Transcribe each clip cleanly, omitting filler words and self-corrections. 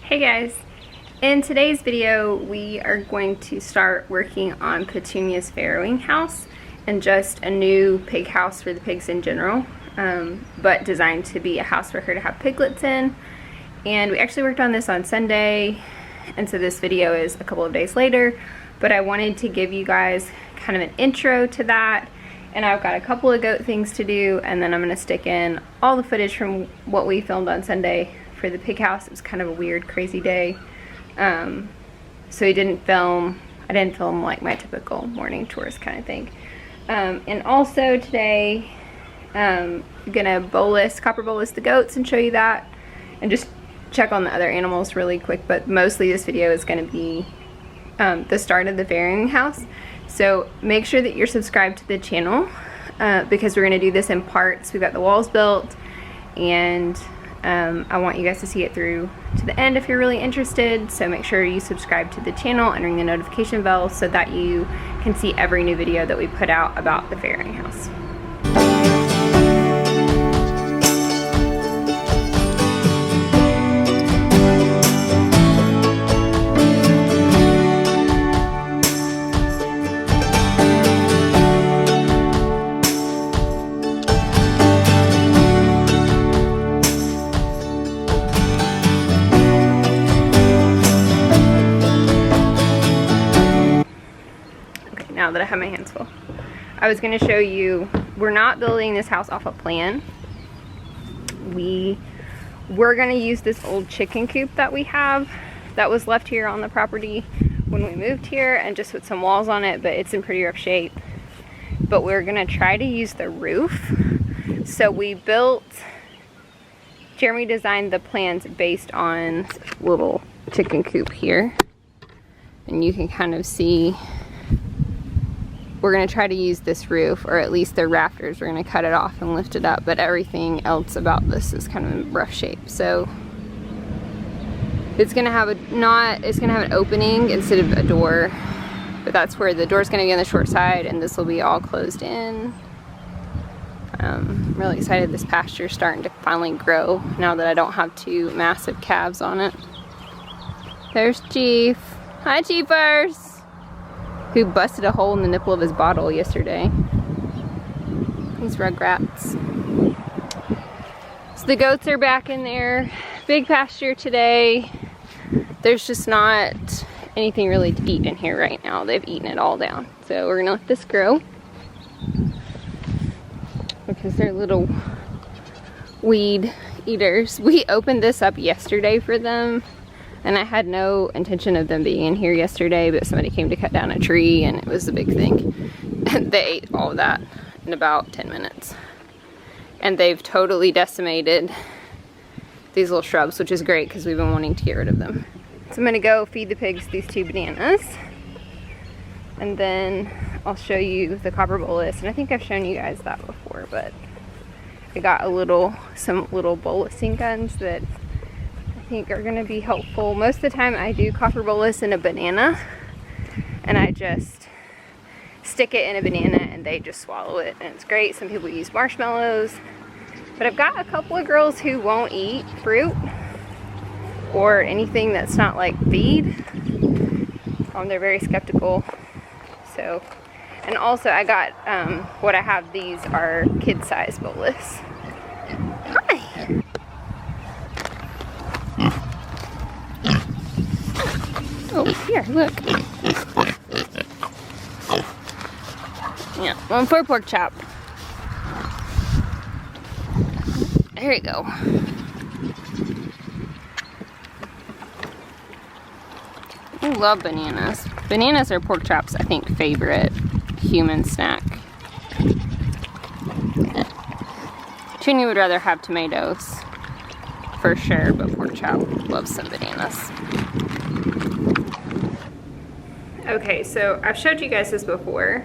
Hey guys, in today's video we are going to start working on Petunia's farrowing house and just a new pig house for the pigs in general, but designed to be a house for her to have piglets in. And we actually worked on this on Sunday, and so this video is a couple of days later, but I wanted to give you guys kind of an intro to that. And I've got a couple of goat things to do, and then I'm going to stick in all the footage from what we filmed on Sunday for the pig house. It was kind of a weird, crazy day. So I didn't film like my typical morning chores kind of thing. And also today, I'm gonna copper bolus the goats and show you that, and just check on the other animals really quick. But mostly this video is gonna be the start of the farrowing house. So make sure that you're subscribed to the channel because we're gonna do this in parts. We've got the walls built, and I want you guys to see it through to the end if you're really interested. So make sure you subscribe to the channel and ring the notification bell so that you can see every new video that we put out about the farrowing house. Now that I have my hands full, I was going to show you, we're not building this house off a plan. We were going to use this old chicken coop that we have that was left here on the property when we moved here, and just put some walls on it, but it's in pretty rough shape. But we're going to try to use the roof. So Jeremy designed the plans based on this little chicken coop here, and you can kind of see we're going to try to use this roof, or at least the rafters. We're going to cut it off and lift it up, but everything else about this is kind of in rough shape. So it's going to have an opening instead of a door, but that's where the door's going to be on the short side, and this will be all closed in. I'm really excited. This pasture is starting to finally grow now that I don't have two massive calves on it. There's Chief. Hi, Chiefers! Who busted a hole in the nipple of his bottle yesterday. These rugrats. So the goats are back in their big pasture today. There's just not anything really to eat in here right now. They've eaten it all down. So we're gonna let this grow, because they're little weed eaters. We opened this up yesterday for them, and I had no intention of them being in here yesterday, but somebody came to cut down a tree, and it was a big thing. And they ate all of that in about 10 minutes. And they've totally decimated these little shrubs, which is great because we've been wanting to get rid of them. So I'm gonna go feed the pigs these 2 bananas, and then I'll show you the copper bolus. And I think I've shown you guys that before, but I got some little bolusing guns that I think are going to be helpful. Most of the time I do copper bolus in a banana, and I just stick it in a banana and they just swallow it, and it's great. Some people use marshmallows, but I've got a couple of girls who won't eat fruit or anything that's not like feed. They're very skeptical. So, and also I got what I have, these are kid size bolus. Hi. Oh, here, look. Yeah, one for a pork chop. There you go. I love bananas. Bananas are pork chops, I think, favorite human snack. Trini would rather have tomatoes, for sure, but pork chop loves some bananas. Okay, so I've showed you guys this before,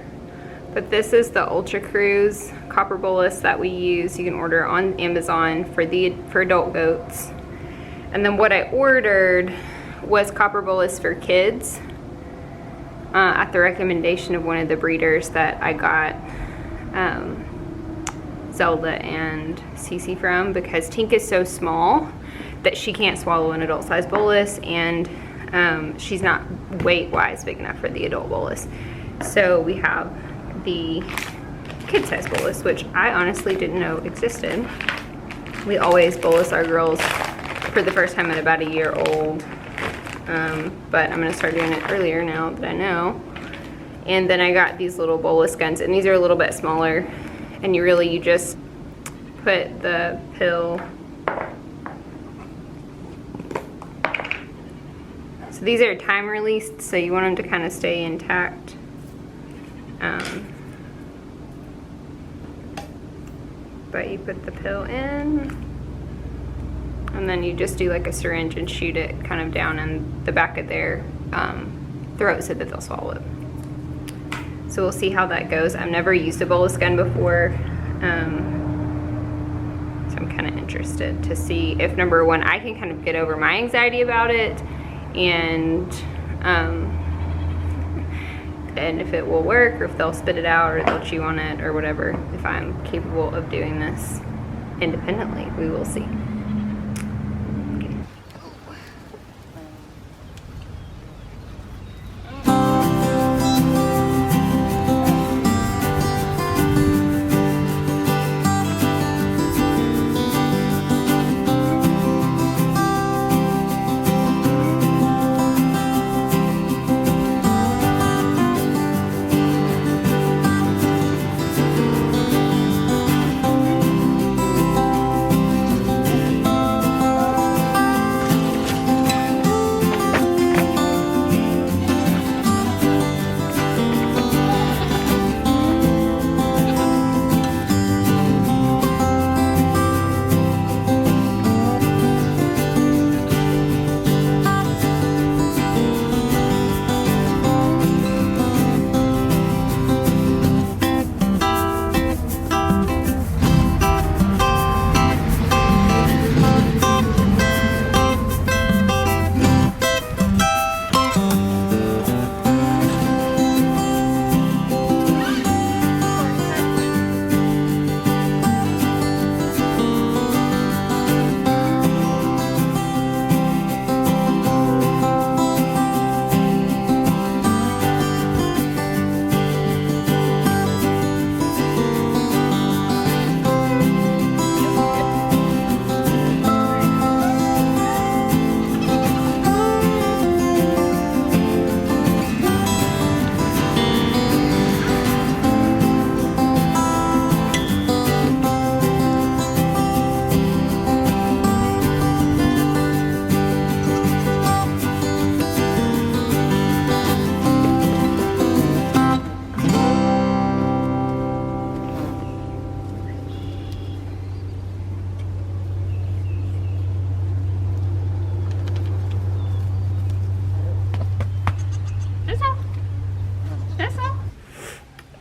but this is the Ultra Cruise copper bolus that we use. You can order on Amazon for adult goats. And then what I ordered was copper bolus for kids at the recommendation of one of the breeders that I got Zelda and Cece from, because Tink is so small that she can't swallow an adult size bolus, and she's not weight-wise big enough for the adult bolus. So we have the kid size bolus, which I honestly didn't know existed. We always bolus our girls for the first time at about a year old, but I'm gonna start doing it earlier now that I know. And then I got these little bolus guns, and these are a little bit smaller, and you just put the pill. So these are time released, so you want them to kind of stay intact. But you put the pill in, and then you just do like a syringe and shoot it kind of down in the back of their throat so that they'll swallow it. So we'll see how that goes. I've never used a bolus gun before, so I'm kind of interested to see if, number one, I can kind of get over my anxiety about it, and if it will work, or if they'll spit it out, or they'll chew on it, or whatever. If I'm capable of doing this independently, we will see.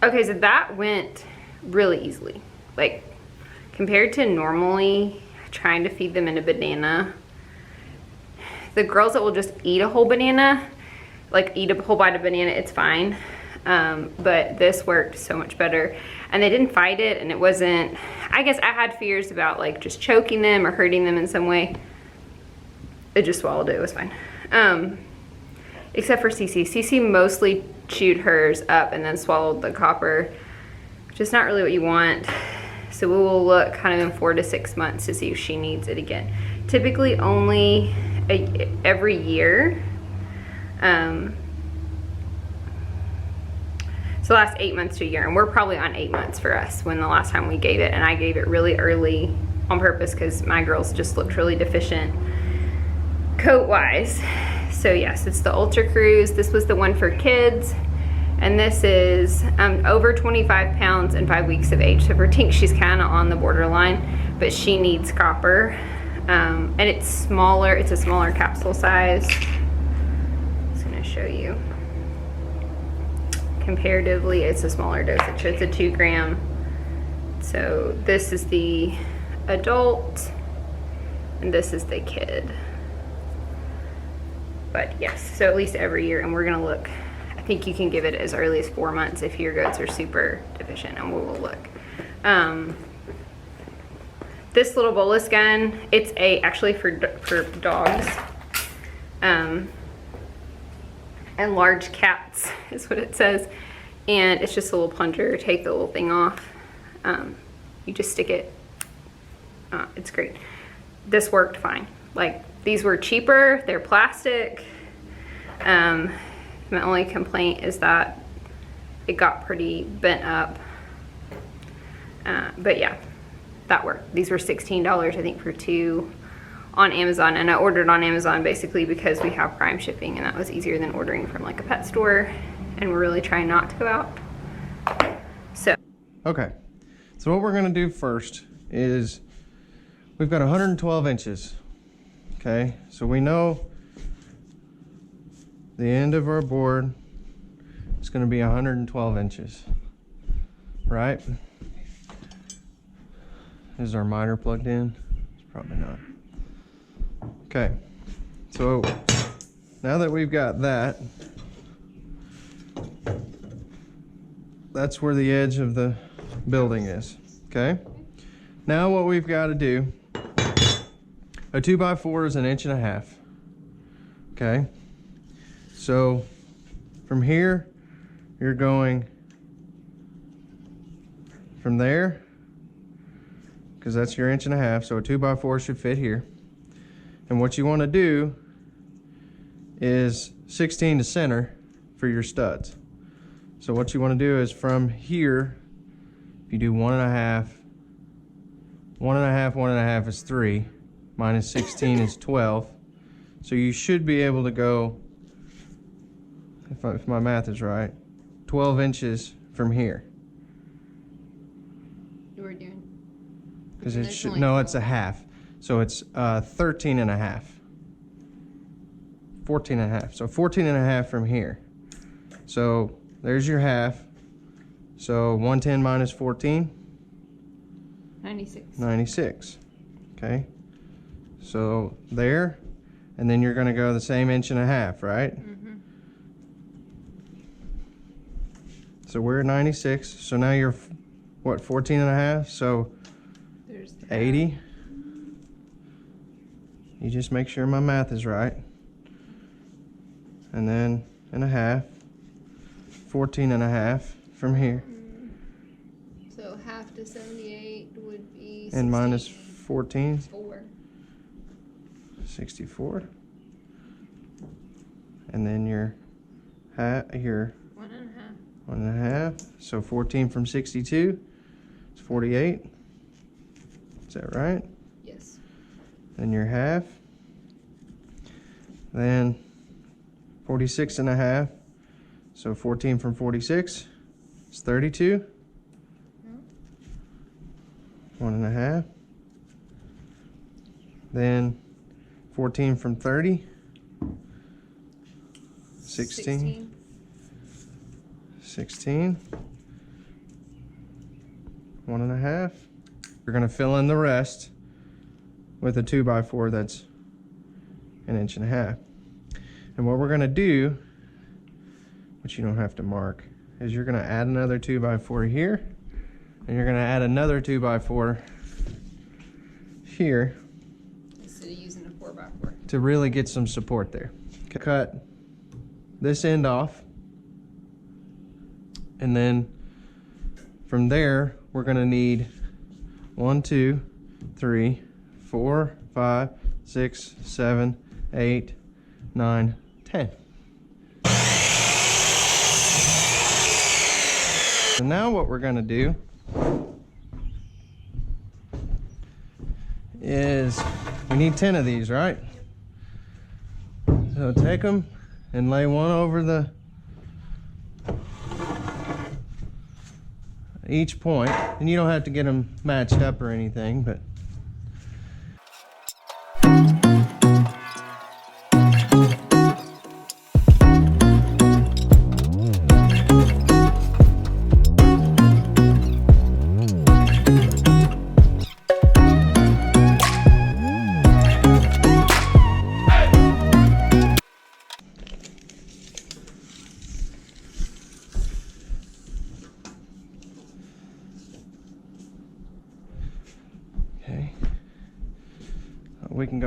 Okay, so that went really easily. Like, compared to normally trying to feed them in a banana, the girls that will just eat a whole banana, like eat a whole bite of banana, it's fine. But this worked so much better. And they didn't fight it, and it wasn't, I guess I had fears about like just choking them or hurting them in some way. It just swallowed it, it was fine. Except for Cece. Cece mostly chewed hers up and then swallowed the copper, which is not really what you want. So we will look kind of in 4 to 6 months to see if she needs it again. Typically only every year. So last 8 months to a year, and we're probably on 8 months for us when the last time we gave it, and I gave it really early on purpose because my girls just looked really deficient coat-wise. So yes, it's the Ultra Cruise. This was the one for kids, and this is over 25 pounds and 5 weeks of age. So for Tink, she's kind of on the borderline, but she needs copper, and it's smaller. It's a smaller capsule size. I'm just gonna show you. Comparatively, it's a smaller dosage. It's a 2 gram. So this is the adult, and this is the kid. But yes, so at least every year, and we're gonna look. I think you can give it as early as 4 months if your goats are super deficient, and we will look. this little bolus gun, it's actually for dogs. And large cats is what it says. And it's just a little plunger. Take the little thing off. You just stick it. It's great. This worked fine. Like, these were cheaper. They're plastic. My only complaint is that it got pretty bent up. But yeah, that worked. These were $16, I think, for 2 on Amazon. And I ordered on Amazon basically because we have Prime shipping, and that was easier than ordering from like a pet store. And we're really trying not to go out. So. Okay. So what we're going to do first is we've got 112 inches. Okay. So we know the end of our board is going to be 112 inches. Right? Is our miter plugged in? It's probably not. Okay, so now that we've got that, that's where the edge of the building is. Okay, now what we've got to do, a 2x4 is 1.5 inches. Okay, so from here, you're going from there, because that's your 1.5 inches, so a 2x4 should fit here. And what you want to do is 16 to center for your studs. So what you want to do is from here, if you do 1.5, 1.5, 1.5 is 3, minus 16 is 12. So you should be able to go, if my math is right, 12 inches from here. You were doing? Because it should, no, it's a half. So it's 13.5. 14.5. So 14.5 from here. So there's your half. So 110 minus 14? 96. 96. Okay. So there. And then you're going to go the same 1.5 inches, right? Mm-hmm. So we're at 96. So now you're, what, 14.5? So there's 80. You just make sure my math is right. And then 1.5, 14.5 from here. So half to 78 would be 16. And minus 14? 4. 64. And then your half, your 1.5. 1.5. So 14 from 62 is 48. Is that right? Yes. Then your half. Then 46.5. So 14 from 46 is 32. No. 1.5. Then 14 from 30. 16. 16. 1.5. You're going to fill in the rest with a 2x4 that's 1.5 inches. And what we're going to do, which you don't have to mark, is you're going to add another 2x4 here, and you're going to add another 2x4 here. Instead of using a 4x4. To really get some support there. Cut this end off, and then from there we're going to need 1, 2, 3, 4, 5, 6, 7, 8, 9, 10. So now what we're going to do is we need 10 of these, right? So take them and lay one over each point, and you don't have to get them matched up or anything, but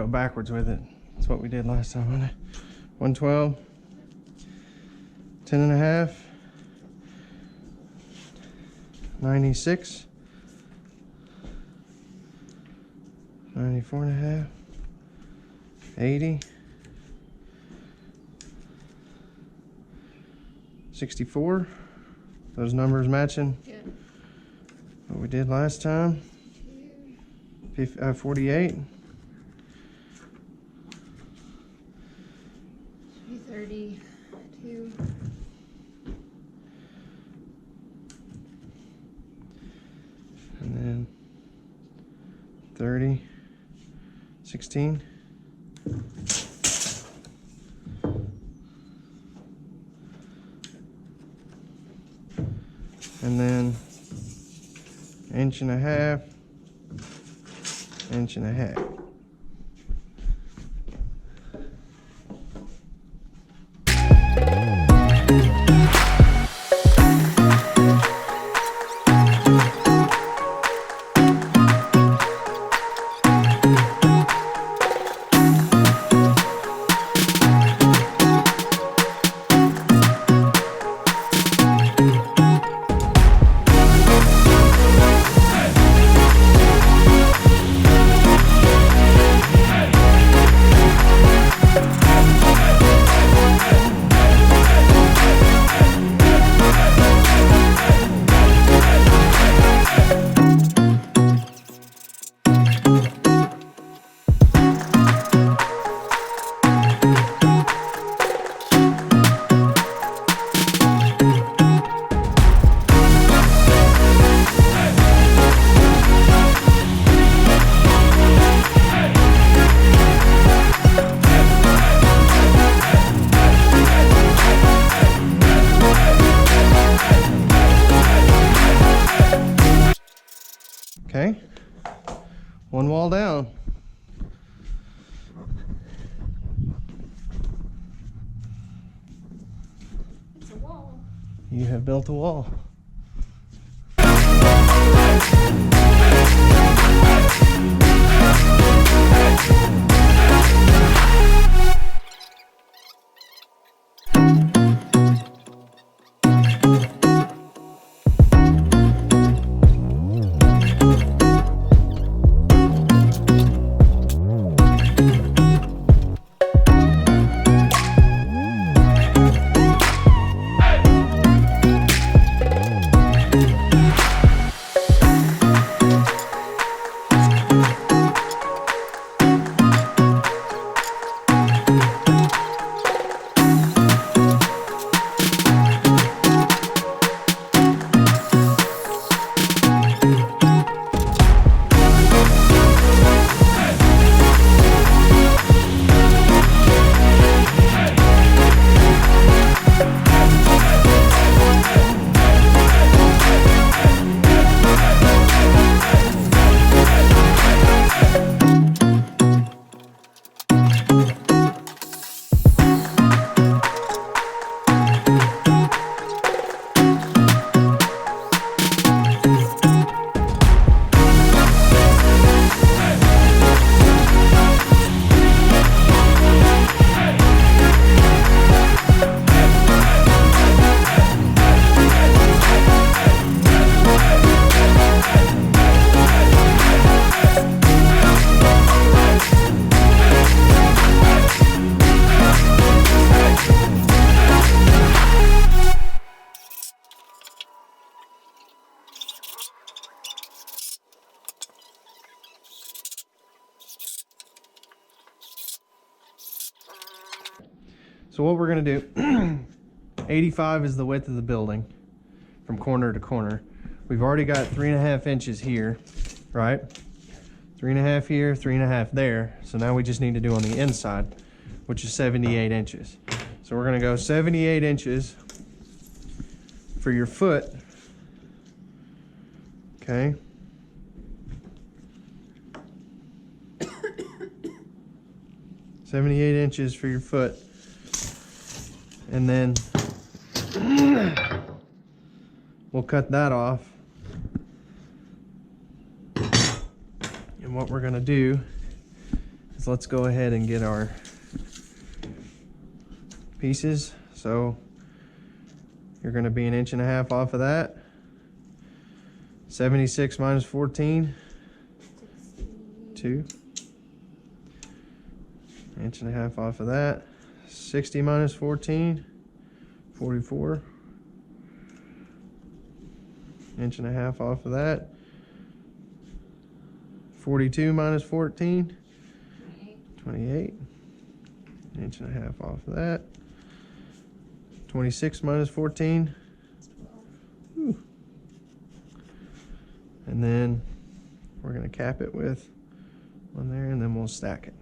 go backwards with it. That's what we did last time, wasn't it? 112, 10 and a half, 96, 94 and a half, 80, 64. Those numbers matching what we did last time. 48. 32. And then 30, 16. And then inch and a half, inch and a half. Okay, one wall down. It's a wall. You have built a wall. So what we're gonna do, 85 is the width of the building from corner to corner. We've already got 3.5 inches here, right? 3.5 here, 3.5 there. So now we just need to do on the inside, which is 78 inches. So we're gonna go 78 inches for your foot, okay? $78 inches for your foot. And then we'll cut that off. And what we're gonna do is So let's go ahead and get our pieces. So you're going to be 1.5 inches off of that. 76 minus 14, 2. 1.5 inches off of that. 60 minus 14, 44. 1.5 inches off of that. 42 minus 14, 28. 1.5 inches off of that. 26 minus 14. Ooh. And then we're going to cap it with one there, and then we'll stack it.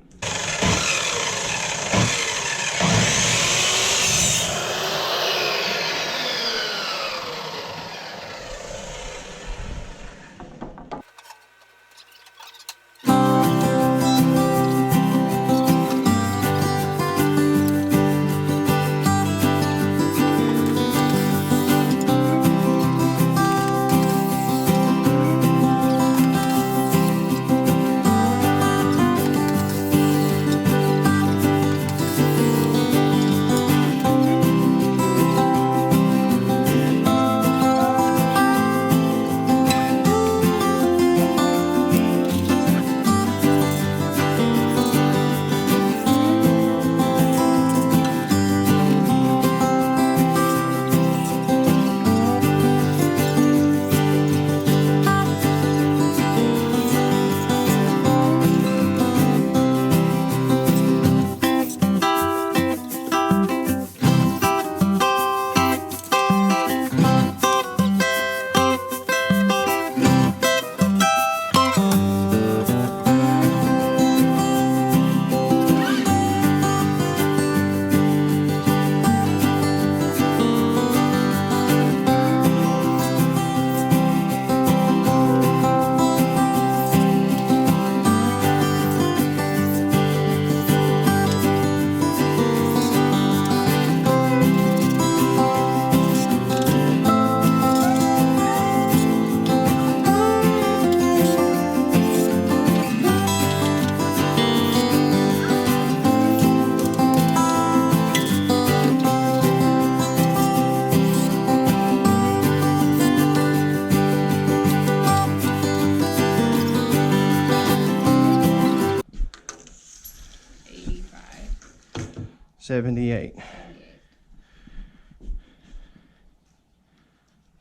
$78.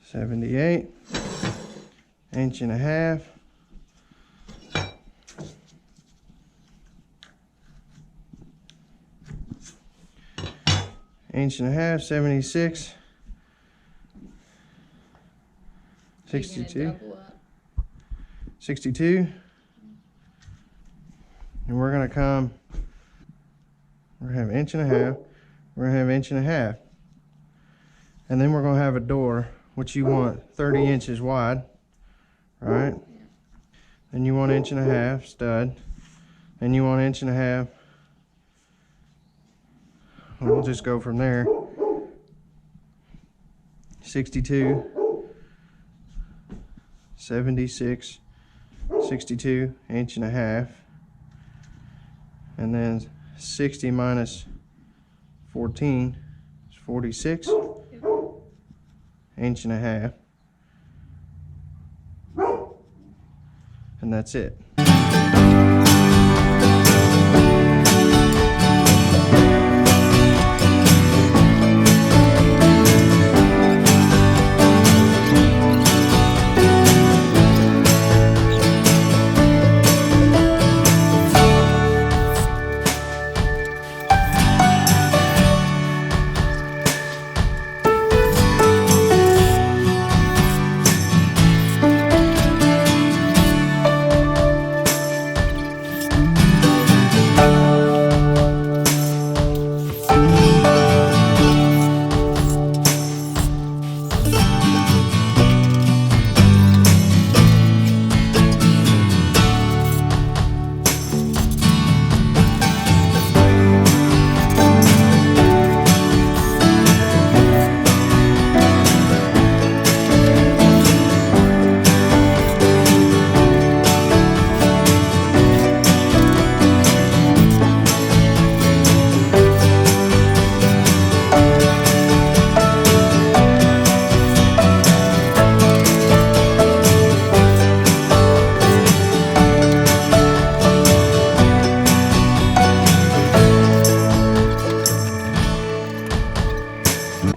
78. 1.5 inches. 1.5 inches, 76. 62. 62. And we're going to come, we're going to have 1.5 inches. We're going to have 1.5 inches. And then we're going to have a door, which you want 30 inches wide, right? Then you want 1.5 inches stud. Then you want 1.5 inches. And we'll just go from there. 62, 76, 62, 1.5 inches. And then 60 minus 14 is 46, 1.5 inches. And that's it.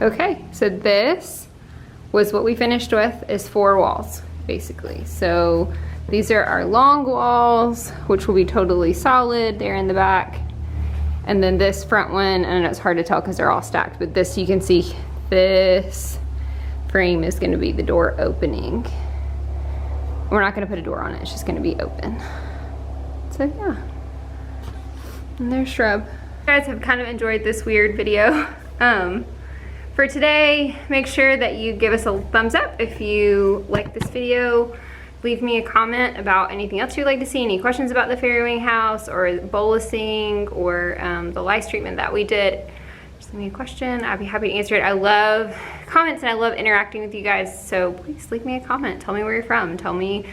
Okay, so this was what we finished with, is 4 walls, basically. So these are our long walls, which will be totally solid there in the back. And then this front one, I know it's hard to tell because they're all stacked, but this, you can see this frame is gonna be the door opening. We're not gonna put a door on it, it's just gonna be open. So yeah, and there's shrub. You guys have kind of enjoyed this weird video. For today, make sure that you give us a thumbs up if you like this video. Leave me a comment about anything else you'd like to see, any questions about the Farrowing house or bolusing or the lice treatment that we did. Just leave me a question, I'd be happy to answer it. I love comments and I love interacting with you guys, so please leave me a comment. Tell me where you're from, tell me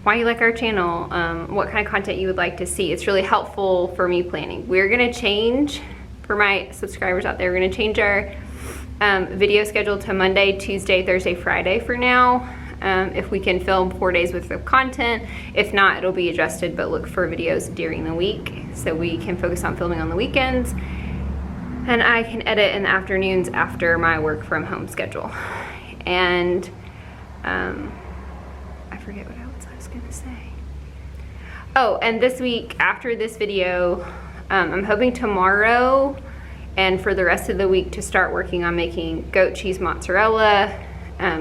why you like our channel, what kind of content you would like to see. It's really helpful for me planning. We're gonna change, for my subscribers out there, we're gonna change our video schedule to Monday, Tuesday, Thursday, Friday for now. If we can film 4 days worth of content. If not, it'll be adjusted, but look for videos during the week so we can focus on filming on the weekends. And I can edit in the afternoons after my work from home schedule. And I forget what else I was gonna say. Oh, and this week after this video, I'm hoping tomorrow and for the rest of the week to start working on making goat cheese mozzarella,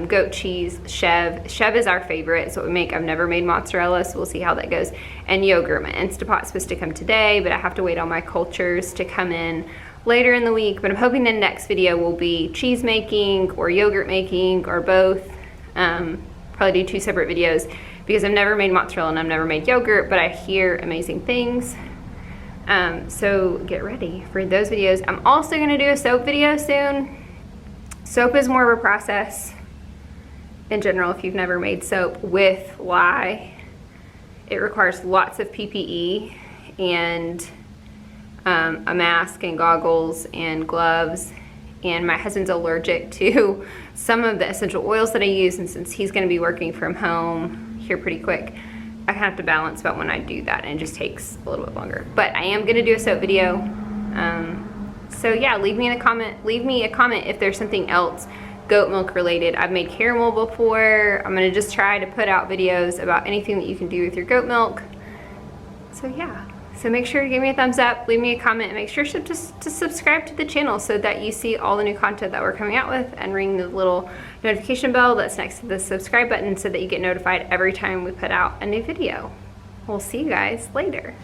goat cheese chev. Chev is our favorite, it's what we make. I've never made mozzarella, so we'll see how that goes. And yogurt. My Instapot's supposed to come today, but I have to wait on my cultures to come in later in the week. But I'm hoping the next video will be cheese making or yogurt making or both. Probably do 2 separate videos because I've never made mozzarella and I've never made yogurt, but I hear amazing things. So get ready for those videos. I'm also gonna do a soap video soon. Soap is more of a process in general if you've never made soap with lye. It requires lots of PPE and a mask and goggles and gloves. And my husband's allergic to some of the essential oils that I use, and since he's gonna be working from home here pretty quick, I have to balance about when I do that, and it just takes a little bit longer. But I am gonna do a soap video. So yeah, leave me a comment if there's something else goat milk related. I've made caramel before. I'm gonna just try to put out videos about anything that you can do with your goat milk. So yeah, so make sure to give me a thumbs up, leave me a comment, and make sure to subscribe to the channel so that you see all the new content that we're coming out with, and ring the little notification bell that's next to the subscribe button so that you get notified every time we put out a new video. We'll see you guys later.